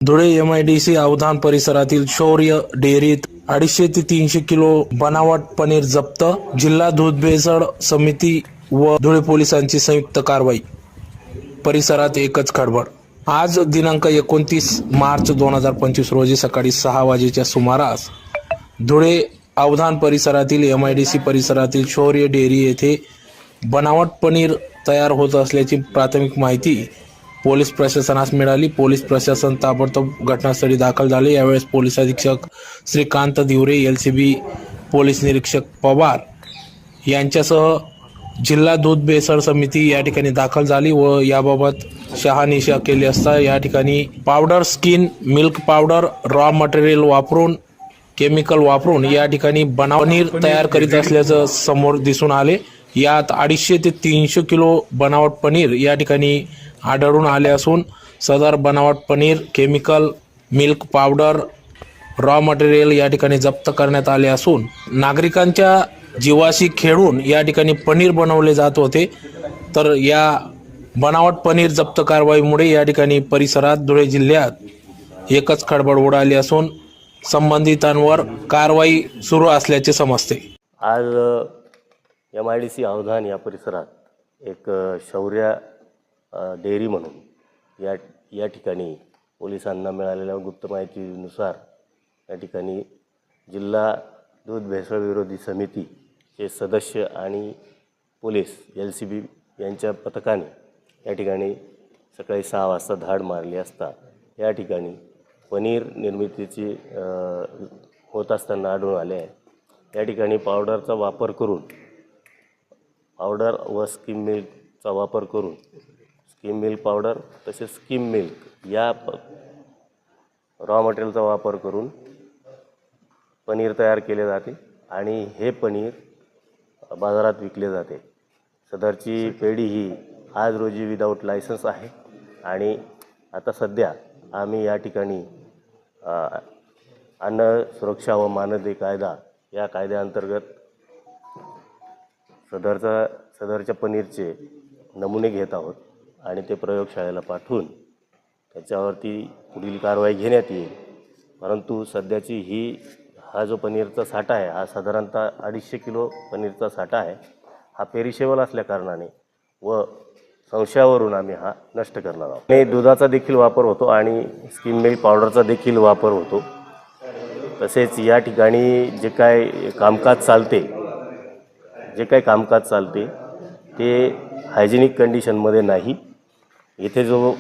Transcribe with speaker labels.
Speaker 1: Dhule MIDC अवधान परिसरातील शौर्य डेअरीत 250 ते 300 किलो बनावट पनीर जप्त. जिल्हा दूध भेसळ समिती व धुळे पोलिसांची संयुक्त कारवाई. परिसरात एकच खळबळ. आज दिनांक 29 मार्च 2025 रोजी सकाळी 6 वाजेच्या सुमारास धुळे अवधान परिसरातील MIDC परिसरातील शौर्य डेअरी येथे बनावट पनीर तयार होत असल्याची प्राथमिक माहिती पोलीस प्रशासनास मिळाली. पोलीस प्रशासन ताबडतोब घटनास्थळी दाखल झाले. यावेळेस पोलीस अधीक्षक श्रीकांत दिवरे, LCB पोलीस निरीक्षक पवार यांच्यासह जिल्हा दूध भेसळ समिती या ठिकाणी दाखल झाली व याबाबत शहानिशा केली असता या ठिकाणी powder, skin milk powder, raw material वापरून, केमिकल वापरून या ठिकाणी पनीर तयार करीत असल्याचं समोर दिसून आले. यात 250 ते 300 किलो बनावट पनीर या ठिकाणी आढळून आले असून सदर बनावट paneer, chemical, milk powder, raw material या ठिकाणी जप्त करण्यात आले असून नागरिकांच्या जीवाशी खेळून या ठिकाणी पनीर बनवले जात होते. तर या बनावट पनीर जप्त कारवाईमुळे या ठिकाणी परिसरात धुळे जिल्ह्यात एकच खळबळ उडाली असून संबंधितांवर कारवाई सुरू असल्याचे समजते.
Speaker 2: आज MIDC अवधान या परिसरात एक शौर्य डेअरी म्हणून या ठिकाणी पोलिसांना मिळालेल्या गुप्त माहितीनुसार या ठिकाणी जिल्हा दूध भेसळ विरोधी समितीचे सदस्य आणि पोलीस LCB यांच्या पथकाने या ठिकाणी सकाळी 6 वाजता धाड मारली असता या ठिकाणी पनीर निर्मितीची होत असताना आढळून आले आहे. या ठिकाणी पावडरचा वापर करून, पावडर व स्किम मिल्कचा वापर करून, स्किम मिल्क पावडर तसेच स्किम मिल्क या रॉ मटेरियलचा वापर करून पनीर तयार केले जाते आणि हे पनीर बाजारात विकले जाते. सदरची पेढी ही आज रोजी विदाऊट लायसन्स आहे आणि आता सध्या आम्ही या ठिकाणी अन्न सुरक्षा व मानदे कायदा या कायद्याअंतर्गत सदरच्या पनीरचे नमुने घेत आहोत आणि ते प्रयोगशाळेला पाठवून त्याच्यावरती पुढील कारवाई घेण्यात येईल. परंतु सध्याची हा जो पनीरचा साठा आहे हा साधारणतः 250 किलो पनीरचा साठा आहे. हा पेरिशेबल असल्या कारणाने व संशयावरून आम्ही हा नष्ट करणार आहोत. आणि दुधाचा देखील वापर होतो आणि स्किम मिल्क पावडरचा देखील वापर होतो. तसेच या ठिकाणी जे काय कामकाज चालते ते हायजेनिक कंडिशनमध्ये नाही. इथे जो